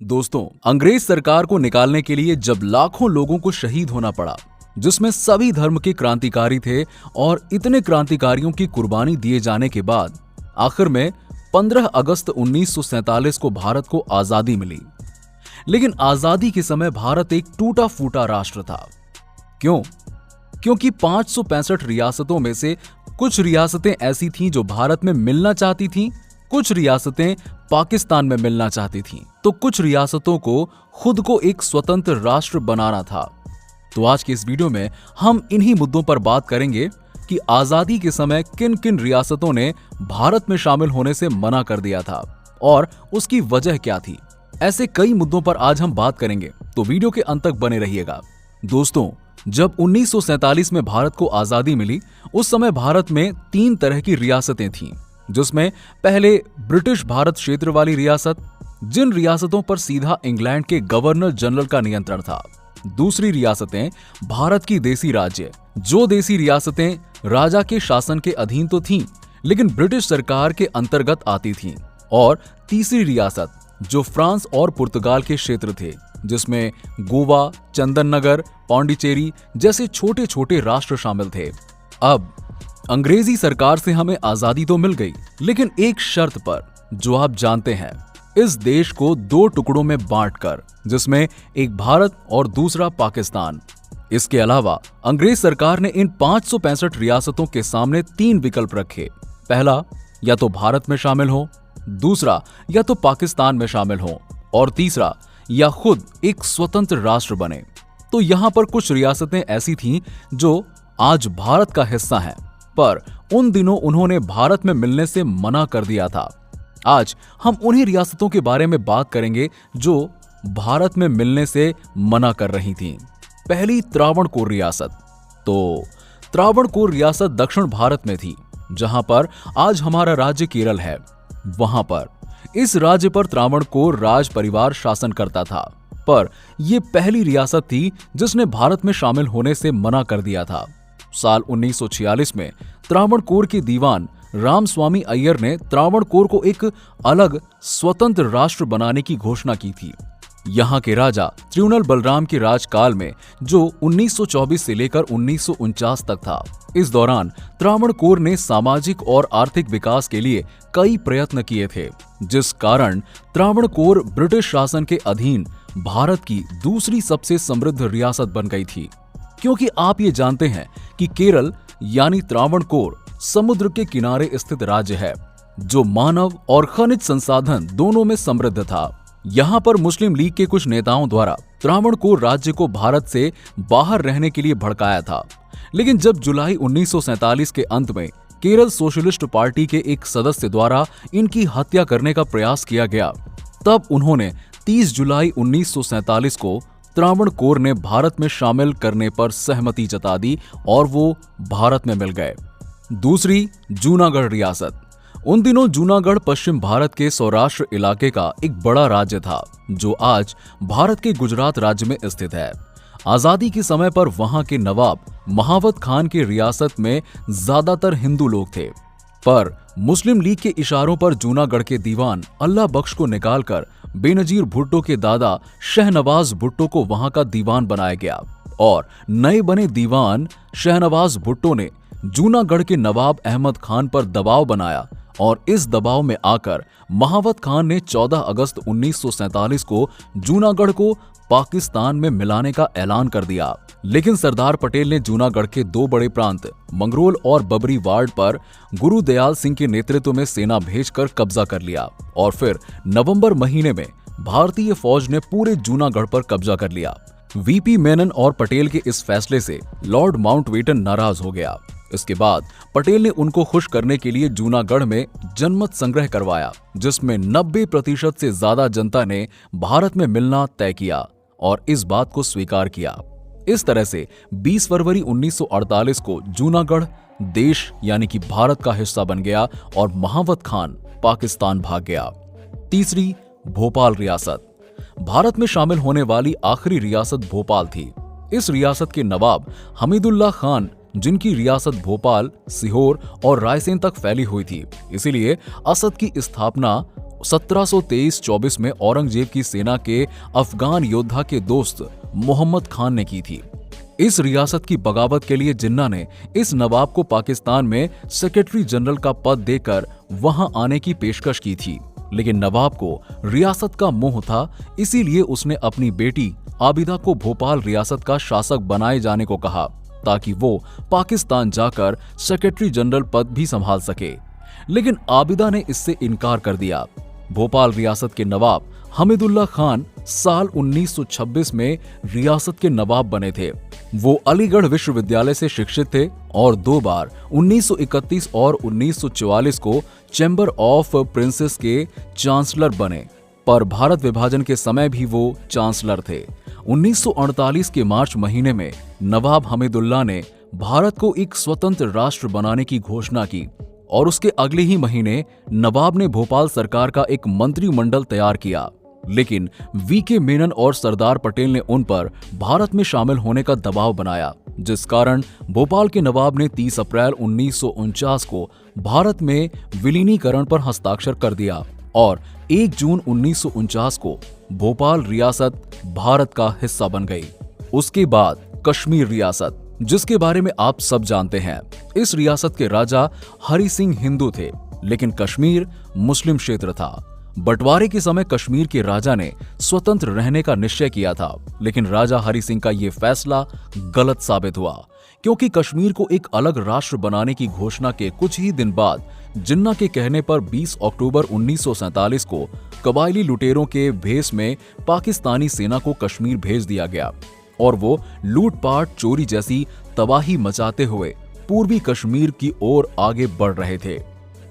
दोस्तों, अंग्रेज सरकार को निकालने के लिए जब लाखों लोगों को शहीद होना पड़ा, जिसमें सभी धर्म के क्रांतिकारी थे और इतने क्रांतिकारियों की कुर्बानी दिए जाने के बाद आखिर में 15 अगस्त 1947 को भारत को आजादी मिली। लेकिन आजादी के समय भारत एक टूटा फूटा राष्ट्र था। क्यों? क्योंकि 565 रियासतों में से कुछ रियासतें ऐसी थीं जो भारत में मिलना चाहती थीं, कुछ रियासतें पाकिस्तान में मिलना चाहती थीं, तो कुछ रियासतों को खुद को एक स्वतंत्र राष्ट्र बनाना था। तो आज के इस वीडियो में हम इन्हीं मुद्दों पर बात करेंगे कि आजादी के समय किन किन रियासतों ने भारत में शामिल होने से मना कर दिया था और उसकी वजह क्या थी। ऐसे कई मुद्दों पर आज हम बात करेंगे, तो वीडियो के अंत तक बने रहिएगा। दोस्तों, जब 1947 में भारत को आजादी मिली, उस समय भारत में 3 तरह की रियासतें थीं, जिसमें पहले ब्रिटिश भारत क्षेत्र वाली रियासत, जिन रियासतों पर सीधा इंग्लैंड के गवर्नर जनरल का नियंत्रण था। दूसरी रियासतें भारत की देसी राज्य, जो देसी रियासतें राजा के शासन के अधीन तो थीं, लेकिन ब्रिटिश सरकार के अंतर्गत आती थीं। और तीसरी रियासत जो फ्रांस और पुर्तगाल के क्षेत्र थे, जिसमें गोवा, चंदन नगर, पौंडीचेरी जैसे छोटे छोटे राष्ट्र शामिल थे। अब अंग्रेजी सरकार से हमें आजादी तो मिल गई, लेकिन एक शर्त पर, जो आप जानते हैं, इस देश को 2 टुकड़ों में बांटकर, जिसमें एक भारत और दूसरा पाकिस्तान। इसके अलावा अंग्रेज सरकार ने इन 565 रियासतों के सामने 3 विकल्प रखे। पहला, या तो भारत में शामिल हो, दूसरा, या तो पाकिस्तान में शामिल हो, और तीसरा, या खुद एक स्वतंत्र राष्ट्र बने। तो यहां पर कुछ रियासतें ऐसी थीं जो आज भारत का हिस्सा हैं, पर उन दिनों उन्होंने भारत में मिलने से मना कर दिया था। आज हम उन्हीं रियासतों के बारे में बात करेंगे जो भारत में मिलने से मना कर रही थीं। पहली, त्रावणकोर रियासत। तो त्रावणकोर रियासत दक्षिण भारत में थी, जहां पर आज हमारा राज्य केरल है। वहां पर इस राज्य पर त्रावणकोर राज परिवार शासन करता था, पर यह पहली रियासत थी जिसने भारत में शामिल होने से मना कर दिया था। साल 1946 में त्रावणकोर के दीवान रामस्वामी अय्यर ने त्रावणकोर को एक अलग स्वतंत्र राष्ट्र बनाने की घोषणा की थी। यहाँ के राजा त्रिउनल बलराम के राजकाल में, जो 1924 से लेकर 1949 तक था, इस दौरान त्रावणकोर ने सामाजिक और आर्थिक विकास के लिए कई प्रयत्न किए थे, जिस कारण त्रावणकोर ब्रिटिश शासन के अधीन भारत की दूसरी सबसे समृद्ध रियासत बन गई थी। क्योंकि आप ये जानते हैं कि केरल यानी त्रावणकोर समुद्र के किनारे स्थित राज्य है, जो मानव और खनिज संसाधन दोनों में समृद्ध था। यहाँ पर मुस्लिम लीग के कुछ नेताओं द्वारा त्रावणकोर राज्य को भारत से बाहर रहने के लिए भड़काया था। लेकिन जब जुलाई 1947 के अंत में केरल सोशलिस्ट पार्टी के एक सदस्य द्वारा इनकी हत्या करने का प्रयास किया गया, तब उन्होंने 30 जुलाई 1947 को त्रावणकोर ने भारत में शामिल करने पर सहमति जता दी और वो भारत में मिल गए। दूसरी, जूनागढ़ रियासत। उन दिनों जूनागढ़ पश्चिम भारत के सौराष्ट्र इलाके का एक बड़ा राज्य था, जो आज भारत के गुजरात राज्य में स्थित है। आजादी के समय पर वहां के नवाब महावत खान की रियासत में ज्यादातर हिंदू लोग थे, पर मुस्लिम लीग के इशारों पर जूनागढ़ के दीवान अल्लाह बख्श को निकालकर बेनजीर भुट्टो के दादा शहनवाज भुट्टो को वहां का दीवान बनाया गया। और नए बने दीवान शहनवाज भुट्टो ने जूनागढ़ के नवाब अहमद खान पर दबाव बनाया, और इस दबाव में आकर महावत खान ने 14 अगस्त 1947 को जूनागढ़ को पाकिस्तान में मिलाने का ऐलान कर दिया। लेकिन सरदार पटेल ने जूनागढ़ के 2 बड़े प्रांत मंगरोल और बबरी वार्ड पर गुरुदयाल सिंह के नेतृत्व में सेना भेजकर कब्जा कर लिया, और फिर नवंबर महीने में भारतीय फौज ने पूरे जूनागढ़ पर कब्जा कर लिया। वीपी मेनन और पटेल के इस फैसले से लॉर्ड माउंटबेटन नाराज हो गया। इसके बाद पटेल ने उनको खुश करने के लिए जूनागढ़ में जनमत संग्रह करवाया, जिसमें 90% से ज्यादा जनता ने भारत में मिलना तय किया और इस बात को स्वीकार किया। इस तरह से 20 फरवरी 1948 को जूनागढ़ देश यानी कि भारत का हिस्सा बन गया और महावत खान पाकिस्तान भाग गया। तीसरी, भोपाल रियासत। भारत में शामिल होने वाली आखिरी रियासत भोपाल थी। इस रियासत के नवाब हमीदुल्लाह खान, जिनकी रियासत भोपाल, सीहोर और रायसेन तक फैली हुई थी, इसीलिए असद की स्थापना 1723-24 में औरंगजेब की सेना के अफगान योद्धा के दोस्त मोहम्मद खान ने की थी। इस रियासत की बगावत के लिए जिन्ना ने इस नवाब को पाकिस्तान में सेक्रेटरी जनरल का पद देकर वहां आने की पेशकश की थी, लेकिन नवाब को रियासत का मोह था, इसीलिए उसने अपनी बेटी आबिदा को भोपाल रियासत का शासक बनाए जाने को कहा ताकि वो पाकिस्तान जाकर सेक्रेटरी जनरल पद भी संभाल सके। लेकिन आबिदा ने इससे इनकार कर दिया। भोपाल रियासत के नवाब हमीदुल्लाह खान साल 1926 में रियासत के नवाब बने थे। वो अलीगढ़ विश्वविद्यालय से शिक्षित थे और 2 बार 1931 और 1944 को चैम्बर ऑफ प्रिंसेस के चांसलर बने, पर भारत विभाजन के समय भी वो चांसलर थे। 1948 के मार्च महीने में नवाब हमीदुल्लाह ने भारत को एक स्वतंत्र राष्ट्र बनाने की घोषणा की और उसके अगले ही महीने नवाब ने भोपाल सरकार का एक मंत्रिमंडल तैयार किया, लेकिन वीके मेनन और सरदार पटेल ने उन पर भारत में शामिल होने का दबाव बनाया, जिस कारण भोपाल के नवाब ने 30 अप्रैल 1949 को भारत में विलीनीकरण पर हस्ताक्षर कर दिया और 1 जून 1949 को भोपाल रियासत भारत का हिस्सा बन गई। उसके बाद कश्मीर रियासत, जिसके बारे में आप सब जानते हैं। इस रियासत के राजा हरि सिंह हिंदू थे, लेकिन कश्मीर मुस्लिम क्षेत्र था। बंटवारे के समय कश्मीर के राजा ने स्वतंत्र रहने का निश्चय किया था, लेकिन राजा हरि सिंह का यह फैसला गलत साबित हुआ, क्योंकि कश्मीर को एक अलग राष्ट्र बनाने की घोषणा के कुछ ही दिन बाद जिन्ना के कहने पर 20 अक्टूबर 1947 को कबायली लुटेरों के भेष में पाकिस्तानी सेना को कश्मीर भेज दिया गया और वो लूटपाट, चोरी जैसी तबाही मचाते हुए पूर्वी कश्मीर की ओर आगे बढ़ रहे थे।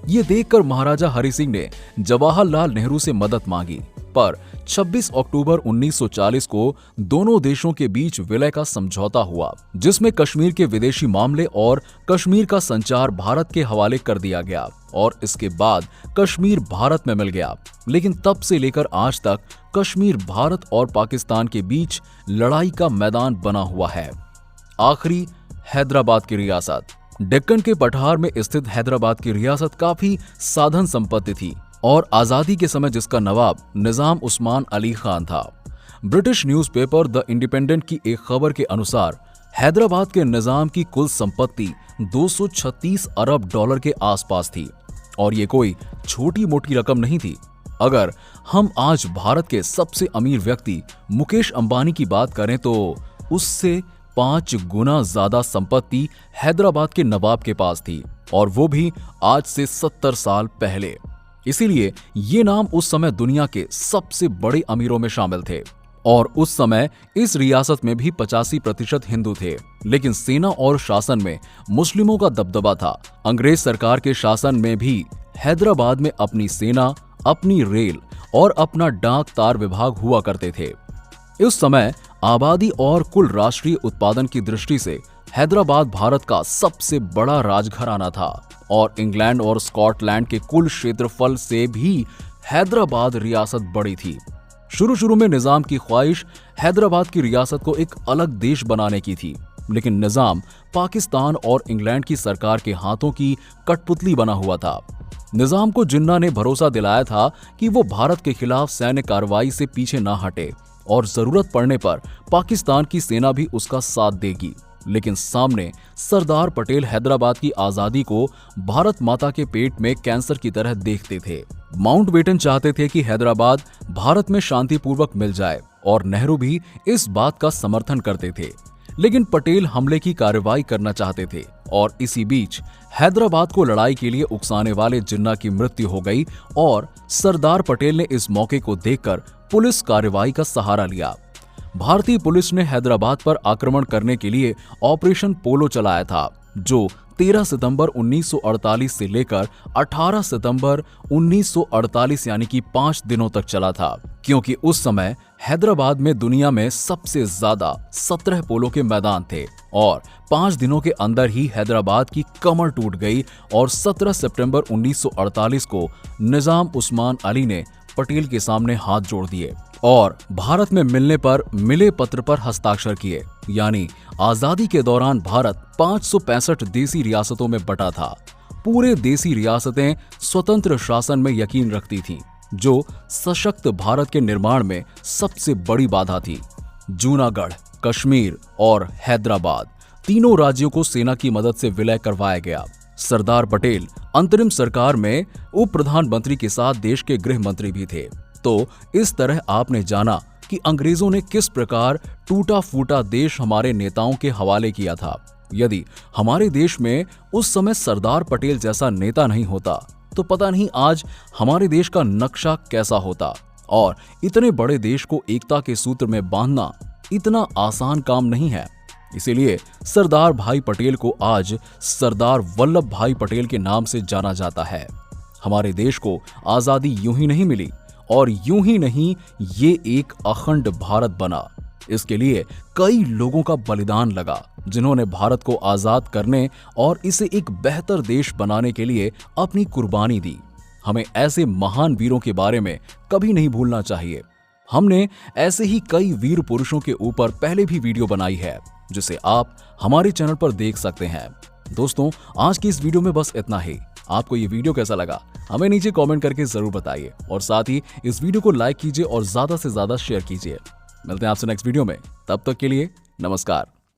ये देखकर महाराजा हरि सिंह ने जवाहरलाल नेहरू से मदद मांगी, पर 26 अक्टूबर 1940 को दोनों देशों के बीच विलय का समझौता हुआ, जिसमें कश्मीर के विदेशी मामले और कश्मीर का संचार भारत के हवाले कर दिया गया और इसके बाद कश्मीर भारत में मिल गया। लेकिन तब से लेकर आज तक कश्मीर भारत और पाकिस्तान के बीच लड़ाई का मैदान बना हुआ है। आखिरी, हैदराबाद की रियासत। डेक्कन के पठार में स्थित हैदराबाद की रियासत काफी साधन संपत्ति थी और आजादी के समय जिसका नवाब निजाम उस्मान अली खान था। ब्रिटिश न्यूज़पेपर द इंडिपेंडेंट की एक खबर के अनुसार हैदराबाद के निजाम की कुल संपत्ति 236 अरब डॉलर के आसपास थी और ये कोई छोटी मोटी रकम नहीं थी। अगर हम आज भारत के सबसे अमीर व्यक्ति मुकेश अंबानी की बात करें तो उससे 5 गुना ज्यादा संपत्ति हैदराबाद के नवाब के पास थी और वो भी आज से 70 साल पहले। इसीलिए ये नाम उस समय दुनिया के सबसे बड़े अमीरों में शामिल थे और उस समय इस रियासत में भी 85% हिंदू थे, लेकिन सेना और शासन में मुस्लिमों का दबदबा था। अंग्रेज सरकार के शासन में भी हैदराबाद में अपनी सेना, अपनी रेल और अपना डाक तार विभाग हुआ करते थे। उस समय आबादी और कुल राष्ट्रीय उत्पादन की दृष्टि से हैदराबाद भारत का सबसे बड़ा राजघराना था और इंग्लैंड और स्कॉटलैंड के कुल क्षेत्रफल से भी हैदराबाद रियासत बड़ी थी। शुरू में निजाम की ख्वाहिश हैदराबाद की रियासत को एक अलग देश बनाने की थी, लेकिन निजाम पाकिस्तान और इंग्लैंड की सरकार के हाथों की कठपुतली बना हुआ था। निजाम को जिन्ना ने भरोसा दिलाया था कि वो भारत के खिलाफ सैन्य कार्रवाई से पीछे ना हटे और जरूरत पड़ने पर पाकिस्तान की सेना भी उसका साथ देगी, लेकिन सामने सरदार पटेल हैदराबाद की आजादी को भारत माता के पेट में कैंसर की तरह देखते थे। माउंटबेटन चाहते थे कि हैदराबाद भारत में शांतिपूर्वक मिल जाए और नेहरू भी इस बात का समर्थन करते थे, लेकिन पटेल हमले की कार्रवाई करना चाहते थे और इसी बीच हैदराबाद को लड़ाई के लिए उकसाने वाले जिन्ना की मृत्यु हो गई और सरदार पटेल ने इस मौके को देखकर पुलिस कार्रवाई का सहारा लिया। भारतीय पुलिस ने हैदराबाद पर आक्रमण करने के लिए ऑपरेशन पोलो चलाया था, जो 13 सितंबर 1948 से लेकर 18 सितंबर 1948 यानी कि 5 दिनों तक चला था, क्योंकि उस समय हैदराबाद में दुनिया में सबसे ज्यादा 17 पोलो के मैदान थे और 5 दिनों के अंदर ही हैदराबाद की कमर टूट गई और 17 सितंबर 1948 को निजाम उस्मान अली ने पटेल के सामने हाथ जोड़ दिए और भारत में मिलने पर मिले पत्र पर हस्ताक्षर किए। यानी आजादी के दौरान भारत 565 देसी रियासतों में बटा था। पूरे देसी रियासतें स्वतंत्र शासन में यकीन रखती थीं, जो सशक्त भारत के निर्माण में सबसे बड़ी बाधा थी। जूनागढ़, कश्मीर और हैदराबाद तीनों राज्यों को सेना की मदद से विलय करवाया गया। सरदार पटेल अंतरिम सरकार में उप प्रधानमंत्री के साथ देश के गृह मंत्री भी थे। तो इस तरह आपने जाना कि अंग्रेजों ने किस प्रकार टूटा फूटा देश हमारे नेताओं के हवाले किया था। यदि हमारे देश में उस समय सरदार पटेल जैसा नेता नहीं होता तो पता नहीं आज हमारे देश का नक्शा कैसा होता। और इतने बड़े देश को एकता के सूत्र में बांधना इतना आसान काम नहीं है। इसीलिए सरदार भाई पटेल को आज सरदार वल्लभ भाई पटेल के नाम से जाना जाता है। हमारे देश को आजादी यूं ही नहीं मिली और यूं ही नहीं ये एक अखंड भारत बना। इसके लिए कई लोगों का बलिदान लगा, जिन्होंने भारत को आजाद करने और इसे एक बेहतर देश बनाने के लिए अपनी कुर्बानी दी। हमें ऐसे महान वीरों के बारे में कभी नहीं भूलना चाहिए। हमने ऐसे ही कई वीर पुरुषों के ऊपर पहले भी वीडियो बनाई है, जिसे आप हमारे चैनल पर देख सकते हैं। दोस्तों, आज की इस वीडियो में बस इतना ही। आपको ये वीडियो कैसा लगा हमें नीचे कमेंट करके जरूर बताइए और साथ ही इस वीडियो को लाइक कीजिए और ज्यादा से ज्यादा शेयर कीजिए। मिलते हैं आपसे नेक्स्ट वीडियो में, तब तक के लिए नमस्कार।